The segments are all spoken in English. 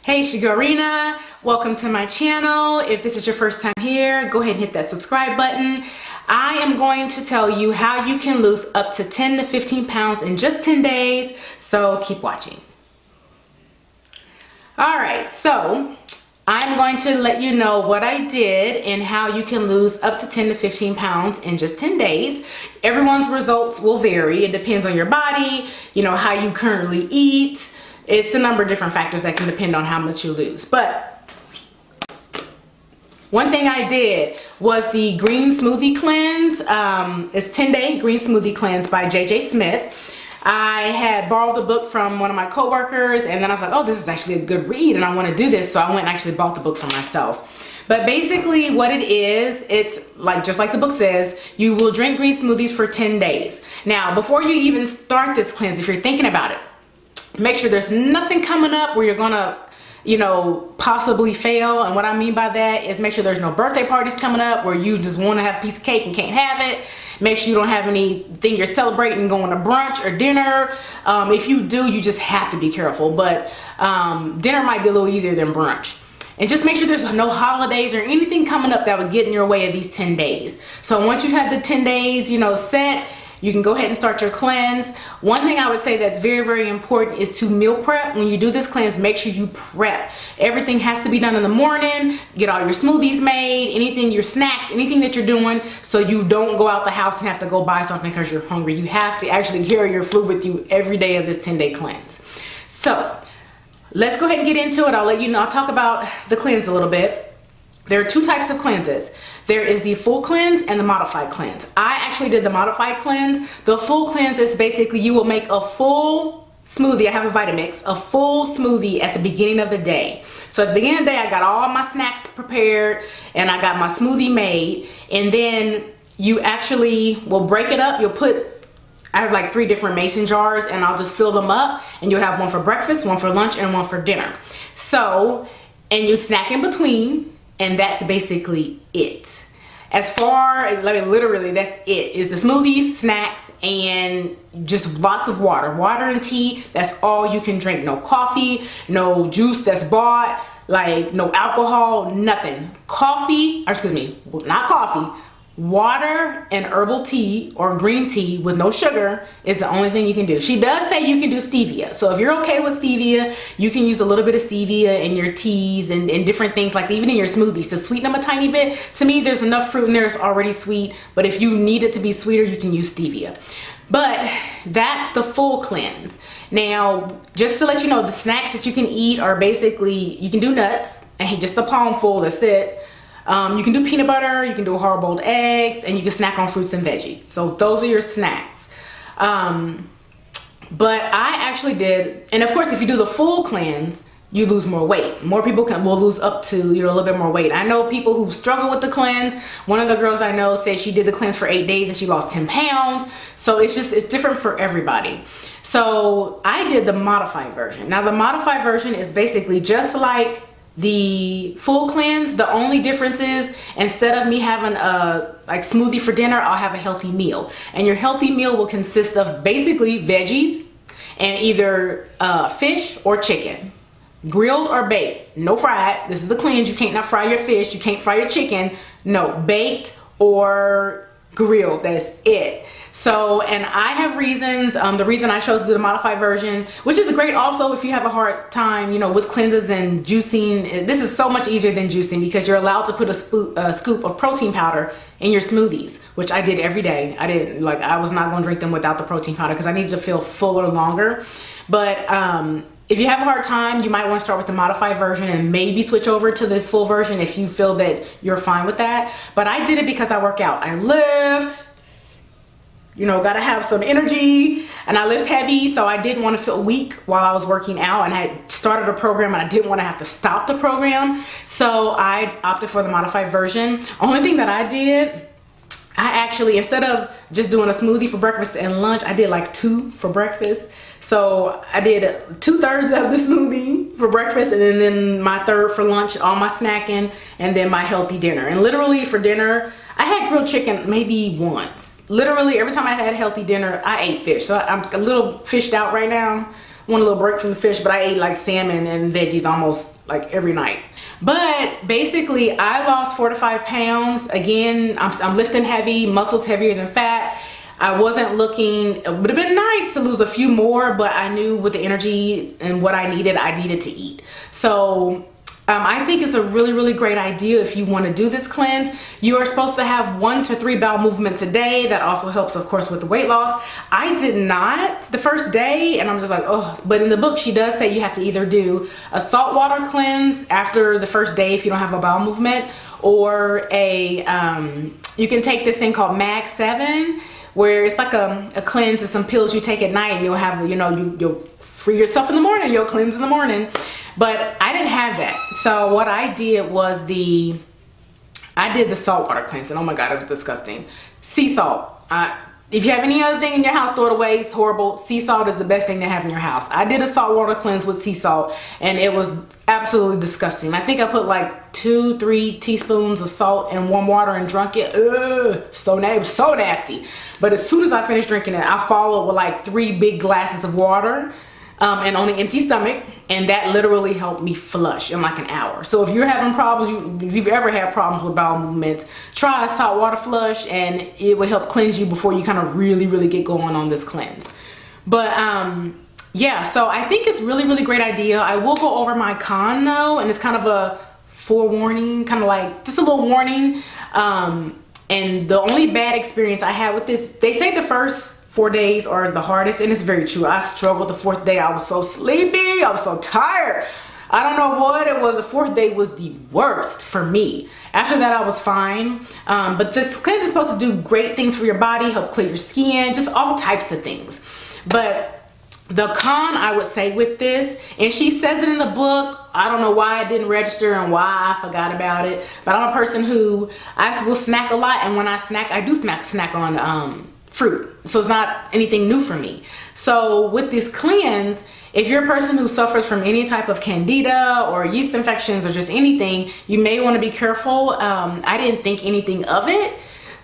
Hey, it's your girl Rena. Welcome to my channel. If this is your first time here, go ahead and hit that subscribe button. I am going to tell you how you can lose up to 10 to 15 pounds in just 10 days, so keep watching. Alright, so I'm going to let you know what I did and how you can lose up to 10 to 15 pounds in just 10 days. Everyone's results will vary. It depends on your body, how you currently eat. It's a number of different factors that can depend on how much you lose. But one thing I did was the Green Smoothie Cleanse. It's 10-day Green Smoothie Cleanse by J.J. Smith. I had borrowed the book from one of my coworkers, and then I was like, oh, this is actually a good read and I want to do this. So I went and actually bought the book for myself. But basically what it is, it's like just like the book says, you will drink green smoothies for 10 days. Now, before you even start this cleanse, if you're thinking about it, make sure there's nothing coming up where you're gonna, possibly fail. And what I mean by that is make sure there's no birthday parties coming up where you just want to have a piece of cake and can't have it. Make sure you don't have anything you're celebrating going to brunch or dinner. If you do, you just have to be careful. But dinner might be a little easier than brunch. And just make sure there's no holidays or anything coming up that would get in your way of these 10 days. So once you have the 10 days, set, you can go ahead and start your cleanse. One thing I would say that's very, very important is to meal prep. When you do this cleanse, make sure you prep. Everything has to be done in the morning. Get all your smoothies made, anything, your snacks, anything that you're doing, so you don't go out the house and have to go buy something because you're hungry. You have to actually carry your food with you every day of this 10-day cleanse. So let's go ahead and get into it. I'll talk about the cleanse a little bit. There are two types of cleanses. There is the full cleanse and the modified cleanse. I actually did the modified cleanse. The full cleanse is basically you will make a full smoothie. I have a Vitamix, a full smoothie at the beginning of the day. So at the beginning of the day, I got all my snacks prepared and I got my smoothie made. And then you actually will break it up. I have like 3 different mason jars and I'll just fill them up, and you'll have one for breakfast, one for lunch, and one for dinner. So, and you snack in between. And that's basically it. Literally that's it. Is the smoothies, snacks, and just lots of water. Water and tea, that's all you can drink. No coffee, no juice that's bought, no alcohol, nothing. Not coffee. Water and herbal tea or green tea with no sugar is the only thing you can do. She does say you can do stevia. So if you're okay with stevia, you can use a little bit of stevia in your teas and different things, like even in your smoothies to sweeten them a tiny bit. To me, there's enough fruit in there, it's already sweet. But if you need it to be sweeter, you can use stevia. But that's the full cleanse. Now, just to let you know, the snacks that you can eat are basically, you can do nuts and just a palmful, that's it. You can do peanut butter, you can do hard-boiled eggs, and you can snack on fruits and veggies. So those are your snacks. But I actually did, and of course if you do the full cleanse, you lose more weight. More people will lose up to a little bit more weight. I know people who struggle with the cleanse. One of the girls I know said she did the cleanse for 8 days and she lost 10 pounds. So it's different for everybody. So I did the modified version. Now the modified version is basically just like the full cleanse. The only difference is, instead of me having a smoothie for dinner, I'll have a healthy meal. And your healthy meal will consist of basically veggies and either fish or chicken, grilled or baked. No fried. This is a cleanse. You can't not fry your fish, you can't fry your chicken. No, baked or grilled. That's it. So, and I have reasons. The reason I chose to do the modified version, which is great also if you have a hard time, with cleanses and juicing. This is so much easier than juicing because you're allowed to put a scoop of protein powder in your smoothies, which I did every day. I was not going to drink them without the protein powder because I needed to feel fuller longer. But if you have a hard time, you might want to start with the modified version and maybe switch over to the full version if you feel that you're fine with that. But I did it because I work out. I lift. Gotta have some energy, and I lift heavy, so I didn't want to feel weak while I was working out, and I had started a program and I didn't want to have to stop the program, so I opted for the modified version. Only thing that I did, I actually, instead of just doing a smoothie for breakfast and lunch, I did 2 for breakfast. So I did 2/3 of the smoothie for breakfast, and then my 1/3 for lunch, all my snacking, and then my healthy dinner. And literally for dinner, I had grilled chicken maybe once. Literally every time I had healthy dinner, I ate fish. So I'm a little fished out right now. want a little break from the fish, but I ate like salmon and veggies almost like every night. But basically I lost 4 to 5 pounds. Again, I'm lifting heavy, muscles heavier than fat. I wasn't looking, it would have been nice to lose a few more, but I knew with the energy and what I needed to eat. So I think it's a really, really great idea if you want to do this cleanse. You are supposed to have 1 to 3 bowel movements a day. That also helps, of course, with the weight loss. I did not the first day, and I'm just like, oh, but in the book, she does say you have to either do a saltwater cleanse after the first day if you don't have a bowel movement, or you can take this thing called Mag 7, where it's like a cleanse and some pills you take at night, and you'll have, you'll free yourself in the morning, you'll cleanse in the morning. But I didn't have that. So what I did was I did the saltwater cleanse, and oh my God, it was disgusting. Sea salt. If you have any other thing in your house, throw it away. It's horrible. Sea salt is the best thing to have in your house. I did a saltwater cleanse with sea salt, and it was absolutely disgusting. I think I put like 2-3 teaspoons of salt in warm water and drunk it. Ugh, so nasty. But as soon as I finished drinking it, I followed with like 3 big glasses of water. And on an empty stomach, and that literally helped me flush in like an hour. So if you're having problems, if you've ever had problems with bowel movements, try a saltwater flush, and it will help cleanse you before you kind of really, really get going on this cleanse. But yeah, so I think it's really, really great idea. I will go over my con though, and it's kind of a forewarning, kind of like just a little warning. And the only bad experience I had with this, they say the first 4 days are the hardest, and it's very true. I struggled the 4th day. I was so sleepy. I was so tired. I don't know what it was. The 4th day was the worst for me. After that, I was fine. But this cleanse is supposed to do great things for your body, help clear your skin, just all types of things. But the con, I would say, with this, and she says it in the book, I don't know why it didn't register and why I forgot about it, but I'm a person who I will snack a lot, and when I snack, I do snack on fruit. So it's not anything new for me. So with this cleanse, if you're a person who suffers from any type of candida or yeast infections or just anything, you may want to be careful. I didn't think anything of it.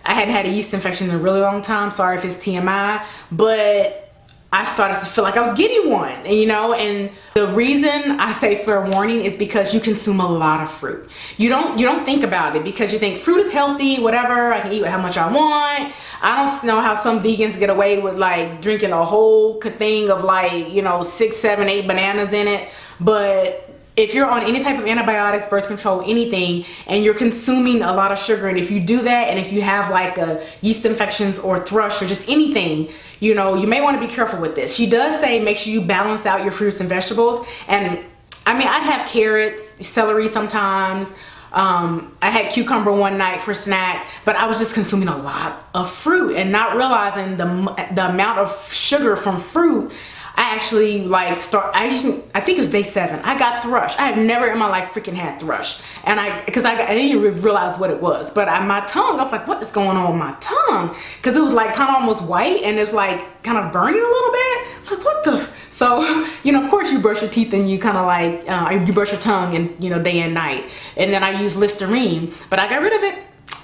I hadn't had a yeast infection in a really long time. Sorry if it's TMI, but I started to feel like I was getting one, and the reason I say fair warning is because you consume a lot of fruit. You don't think about it because you think fruit is healthy, whatever, I can eat how much I want. I don't know how some vegans get away with like drinking a whole thing of like, 6, 7, 8 bananas in it. But if you're on any type of antibiotics, birth control, anything, and you're consuming a lot of sugar, and if you do that, and if you have like yeast infections or thrush or just anything, you may want to be careful with this. She does say make sure you balance out your fruits and vegetables. And I mean, I'd have carrots, celery sometimes. I had cucumber one night for snack, but I was just consuming a lot of fruit and not realizing the amount of sugar from fruit. I actually I think it was day 7. I got thrush. I had never in my life freaking had thrush. And I didn't even realize what it was. But my tongue, I was like, what is going on with my tongue? Because it was like kind of almost white, and it's like kind of burning a little bit. It's like, what the? So, of course you brush your teeth and you kind of like, you brush your tongue and, day and night. And then I use Listerine, but I got rid of it.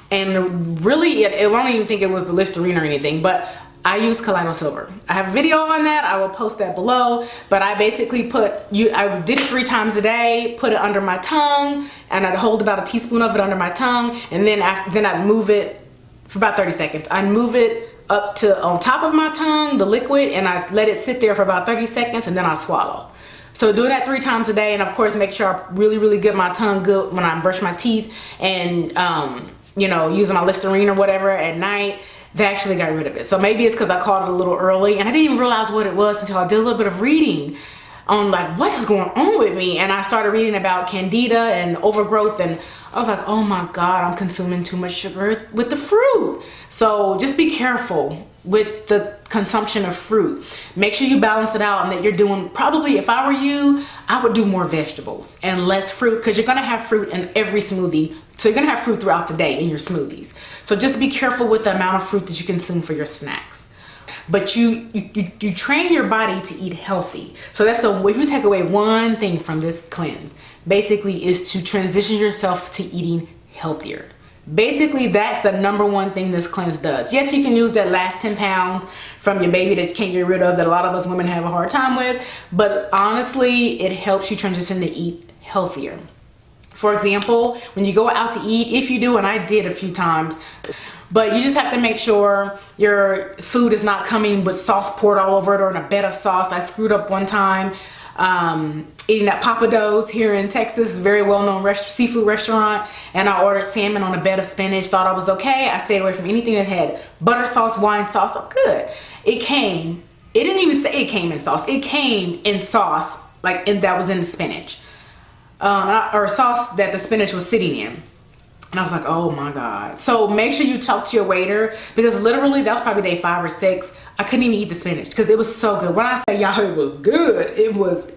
And really, I don't even think it was the Listerine or anything, but I use Colloidal silver. I have a video on that. I will post that below. But I basically I did it 3 times a day, put it under my tongue, and I'd hold about a teaspoon of it under my tongue, and then I'd move it for about 30 seconds. I'd move it up to on top of my tongue, the liquid, and I let it sit there for about 30 seconds, and then I swallow. So do that 3 times a day, and of course make sure I really get my tongue good when I brush my teeth, and using my Listerine or whatever at night. They actually got rid of it. So maybe it's because I caught it a little early, and I didn't even realize what it was until I did a little bit of reading on like what is going on with me. And I started reading about candida and overgrowth, and I was like, oh my God, I'm consuming too much sugar with the fruit. So just be careful with the consumption of fruit. Make sure you balance it out, and that you're doing, probably if I were you, I would do more vegetables and less fruit, because you're gonna have fruit in every smoothie. So you're gonna have fruit throughout the day in your smoothies. So just be careful with the amount of fruit that you consume for your snacks. But you train your body to eat healthy. So that's if you take away one thing from this cleanse, basically is to transition yourself to eating healthier. Basically, that's the #1 thing this cleanse does. Yes, you can use that last 10 pounds from your baby that you can't get rid of, that a lot of us women have a hard time with, but honestly, it helps you transition to eat healthier. For example, when you go out to eat, if you do, and I did a few times, but you just have to make sure your food is not coming with sauce poured all over it or in a bed of sauce. I screwed up one time eating at Papados here in Texas, very well-known seafood restaurant, and I ordered salmon on a bed of spinach. Thought I was okay. I stayed away from anything that had butter sauce, wine sauce. Oh, good. It didn't even say it came in sauce. It came in sauce, like that was in the spinach, or sauce that the spinach was sitting in. And I was like, oh my God. So make sure you talk to your waiter, because literally that was probably day 5 or 6. I couldn't even eat the spinach because it was so good. When I say y'all, it was good. It was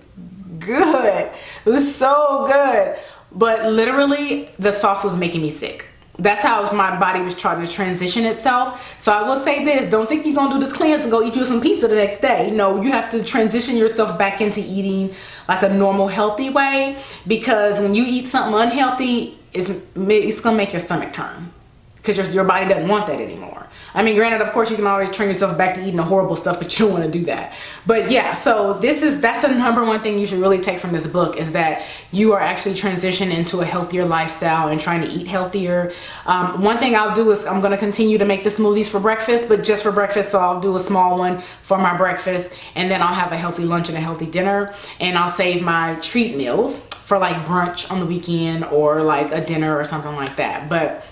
good. It was so good. But literally the sauce was making me sick. That's how my body was trying to transition itself. So I will say this, don't think you're gonna do this cleanse and go eat you some pizza the next day. No, you have to transition yourself back into eating like a normal, healthy way, because when you eat something unhealthy, it's gonna make your stomach turn, because your body doesn't want that anymore. I mean, granted, of course, you can always train yourself back to eating the horrible stuff, but you don't want to do that. But yeah, so that's the #1 thing you should really take from this book, is that you are actually transitioning into a healthier lifestyle and trying to eat healthier. One thing I'll do is I'm going to continue to make the smoothies for breakfast, but just for breakfast. So I'll do a small one for my breakfast, and then I'll have a healthy lunch and a healthy dinner, and I'll save my treat meals for like brunch on the weekend or like a dinner or something like that. But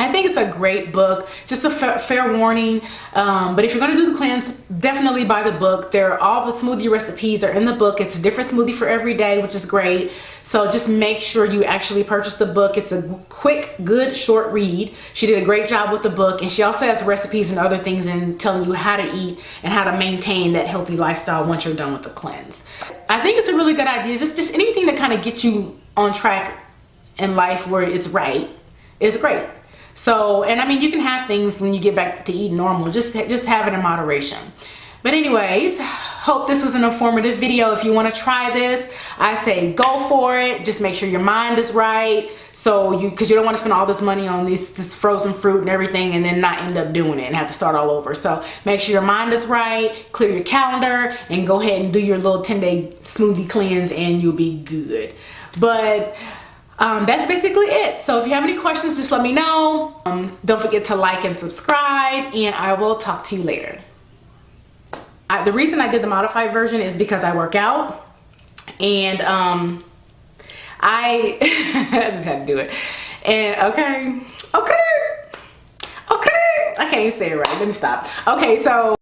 I think it's a great book, just a fair warning. But if you're gonna do the cleanse, definitely buy the book. All the smoothie recipes are in the book. It's a different smoothie for every day, which is great. So just make sure you actually purchase the book. It's a quick, good, short read. She did a great job with the book, and she also has recipes and other things in telling you how to eat and how to maintain that healthy lifestyle once you're done with the cleanse. I think it's a really good idea. Just anything that kind of gets you on track in life where it's right is great. So, and I mean, you can have things when you get back to eating normal, just have it in moderation. But anyways, hope this was an informative video. If you want to try this, I say go for it. Just make sure your mind is right. So because you don't want to spend all this money on this frozen fruit and everything and then not end up doing it and have to start all over. So make sure your mind is right, clear your calendar, and go ahead and do your little 10-day smoothie cleanse, and you'll be good. But that's basically it. So if you have any questions, just let me know. Don't forget to like and subscribe, and I will talk to you later. The reason I did the modified version is because I work out, and I just had to do it. And okay, I can't even say it right. Let me stop. Okay, so